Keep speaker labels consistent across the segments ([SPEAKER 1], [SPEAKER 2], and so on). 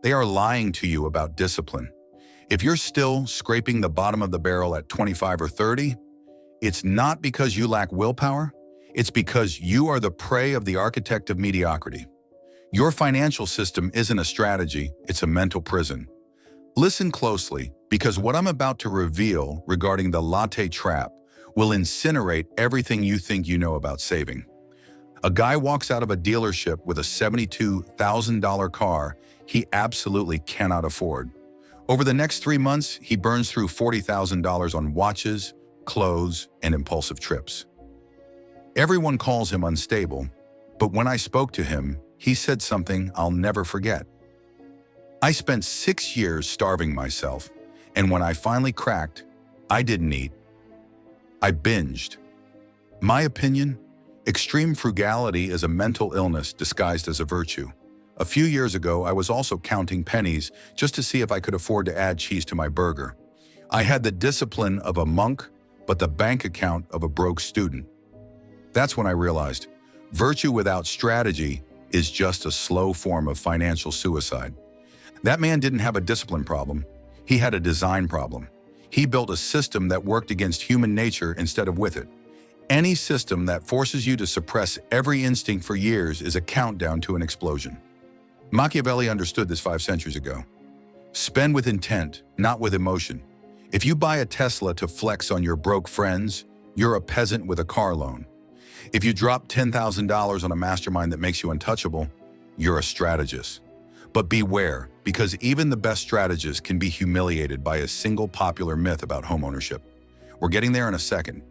[SPEAKER 1] They are lying to you about discipline. If you're still scraping the bottom of the barrel at 25 or 30, it's not because you lack willpower, it's because you are the prey of the architect of mediocrity. Your financial system isn't a strategy, it's a mental prison. Listen closely, because what I'm about to reveal regarding the Latte Trap will incinerate everything you think you know about saving. A guy walks out of a dealership with a $72,000 car he absolutely cannot afford. Over the next 3 months, he burns through $40,000 on watches, clothes, and impulsive trips. Everyone calls him unstable, but when I spoke to him, he said something I'll never forget. I spent 6 years starving myself, and when I finally cracked, I didn't eat. I binged. My opinion? Extreme frugality is a mental illness disguised as a virtue. A few years ago, I was also counting pennies just to see if I could afford to add cheese to my burger. I had the discipline of a monk, but the bank account of a broke student. That's when I realized virtue without strategy is just a slow form of financial suicide. That man didn't have a discipline problem. He had a design problem. He built a system that worked against human nature instead of with it. Any system that forces you to suppress every instinct for years is a countdown to an explosion. Machiavelli understood this 5 centuries ago. Spend with intent, not with emotion. If you buy a Tesla to flex on your broke friends, you're a peasant with a car loan. If you drop $10,000 on a mastermind that makes you untouchable, you're a strategist. But beware, because even the best strategists can be humiliated by a single popular myth about homeownership. We're getting there in a second.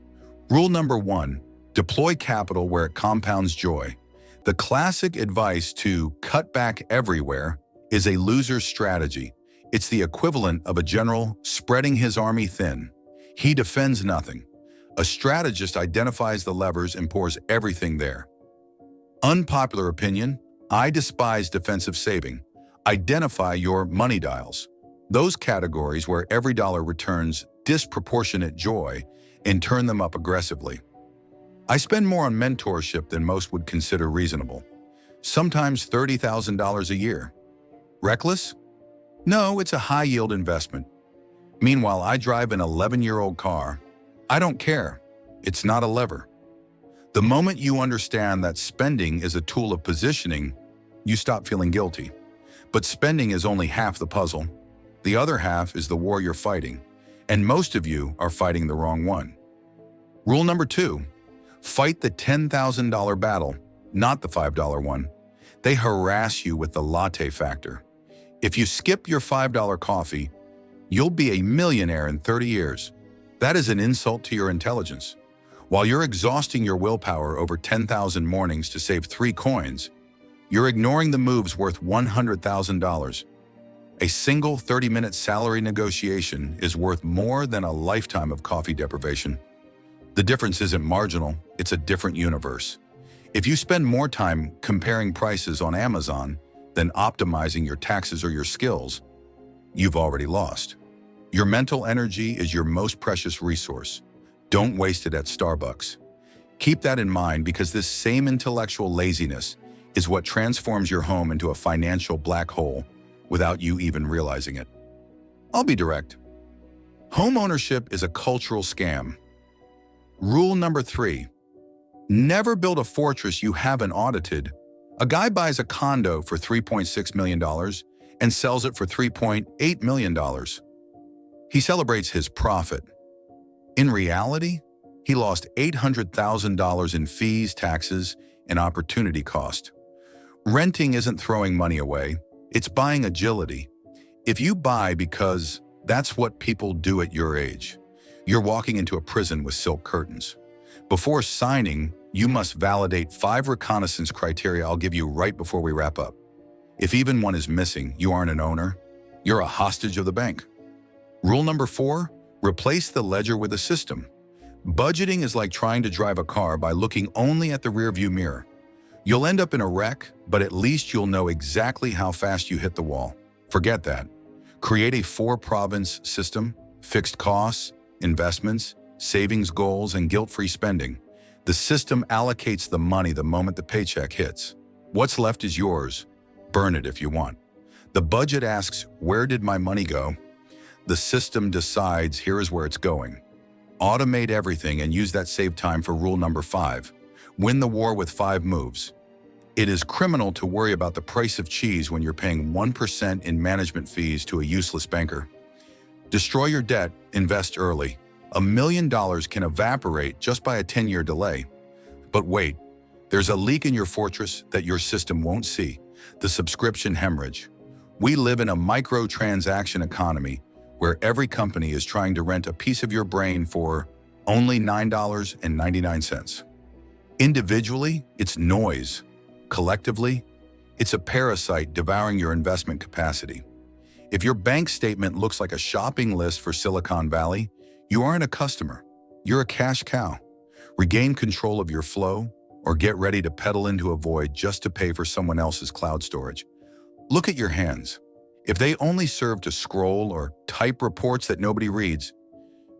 [SPEAKER 1] Rule number 1, deploy capital where it compounds joy. The classic advice to cut back everywhere is a loser's strategy. It's the equivalent of a general spreading his army thin. He defends nothing. A strategist identifies the levers and pours everything there. Unpopular opinion, I despise defensive saving. Identify your money dials, those categories where every dollar returns disproportionate joy, and turn them up aggressively. I spend more on mentorship than most would consider reasonable, sometimes $30,000 a year. Reckless? No, it's a high-yield investment. Meanwhile, I drive an 11-year-old car. I don't care. It's not a lever. The moment you understand that spending is a tool of positioning, you stop feeling guilty. But spending is only half the puzzle. The other half is the war you're fighting, and most of you are fighting the wrong one. Rule number 2, fight the $10,000 battle, not the $5 one. They harass you with the latte factor. If you skip your $5 coffee, you'll be a millionaire in 30 years. That is an insult to your intelligence. While you're exhausting your willpower over 10,000 mornings to save 3 coins, you're ignoring the moves worth $100,000. A single 30-minute salary negotiation is worth more than a lifetime of coffee deprivation. The difference isn't marginal, it's a different universe. If you spend more time comparing prices on Amazon than optimizing your taxes or your skills, you've already lost. Your mental energy is your most precious resource. Don't waste it at Starbucks. Keep that in mind, because this same intellectual laziness is what transforms your home into a financial black hole without you even realizing it. I'll be direct. Home ownership is a cultural scam. Rule number 3, never build a fortress you haven't audited. A guy buys a condo for $3.6 million and sells it for $3.8 million. He celebrates his profit. In reality, he lost $800,000 in fees, taxes, and opportunity cost. Renting isn't throwing money away, it's buying agility. If you buy because that's what people do at your age, you're walking into a prison with silk curtains. Before signing, you must validate 5 reconnaissance criteria I'll give you right before we wrap up. If even one is missing, you aren't an owner. You're a hostage of the bank. Rule number 4, replace the ledger with a system. Budgeting is like trying to drive a car by looking only at the rearview mirror. You'll end up in a wreck, but at least you'll know exactly how fast you hit the wall. Forget that. Create a 4-province system, fixed costs, investments, savings goals, and guilt-free spending. The system allocates the money the moment the paycheck hits. What's left is yours. Burn it if you want. The budget asks, where did my money go? The system decides, here is where it's going. Automate everything and use that saved time for rule number 5. Win the war with 5 moves. It is criminal to worry about the price of cheese when you're paying 1% in management fees to a useless banker. Destroy your debt, invest early. $1 million can evaporate just by a 10-year delay. But wait, there's a leak in your fortress that your system won't see, the subscription hemorrhage. We live in a microtransaction economy where every company is trying to rent a piece of your brain for only $9.99. Individually, it's noise. Collectively, it's a parasite devouring your investment capacity. If your bank statement looks like a shopping list for Silicon Valley, you aren't a customer. You're a cash cow. Regain control of your flow or get ready to pedal into a void just to pay for someone else's cloud storage. Look at your hands. If they only serve to scroll or type reports that nobody reads,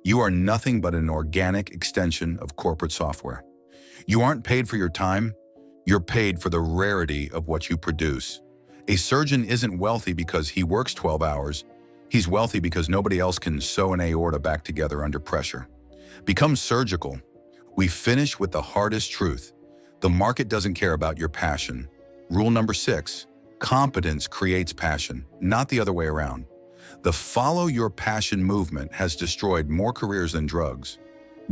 [SPEAKER 1] you are nothing but an organic extension of corporate software. You aren't paid for your time, you're paid for the rarity of what you produce. A surgeon isn't wealthy because he works 12 hours. He's wealthy because nobody else can sew an aorta back together under pressure. Become surgical. We finish with the hardest truth. The market doesn't care about your passion. Rule number 6. Competence creates passion, not the other way around. The follow your passion movement has destroyed more careers than drugs.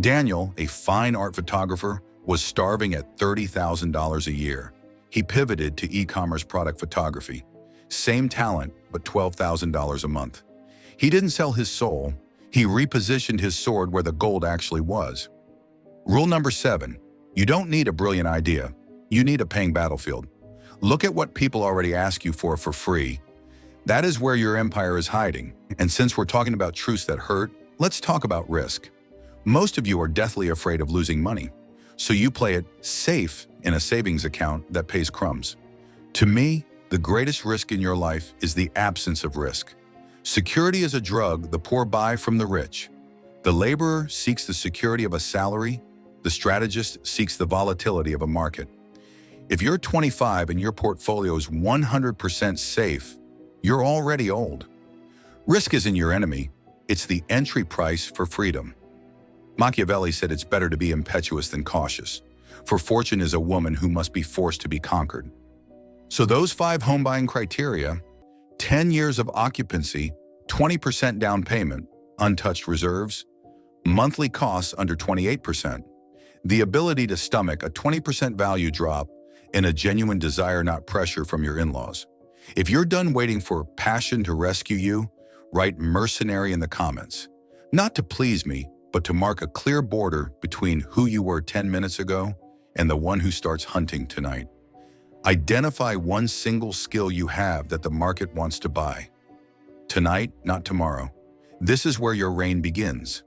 [SPEAKER 1] Daniel, a fine art photographer, was starving at $30,000 a year. He pivoted to e-commerce product photography. Same talent, but $12,000 a month. He didn't sell his soul. He repositioned his sword where the gold actually was. Rule number 7. You don't need a brilliant idea. You need a paying battlefield. Look at what people already ask you for free. That is where your empire is hiding. And since we're talking about truths that hurt, let's talk about risk. Most of you are deathly afraid of losing money, so you play it safe in a savings account that pays crumbs. To me, the greatest risk in your life is the absence of risk. Security is a drug the poor buy from the rich. The laborer seeks the security of a salary. The strategist seeks the volatility of a market. If you're 25 and your portfolio is 100% safe, you're already old. Risk isn't your enemy. It's the entry price for freedom. Machiavelli said it's better to be impetuous than cautious, for fortune is a woman who must be forced to be conquered. So those 5 home buying criteria, 10 years of occupancy, 20% down payment, untouched reserves, monthly costs under 28%, the ability to stomach a 20% value drop, and a genuine desire, not pressure, from your in-laws. If you're done waiting for passion to rescue you, write Mercenary in the comments. Not to please me, but to mark a clear border between who you were 10 minutes ago and the one who starts hunting tonight. Identify one single skill you have that the market wants to buy. Tonight, not tomorrow. This is where your reign begins.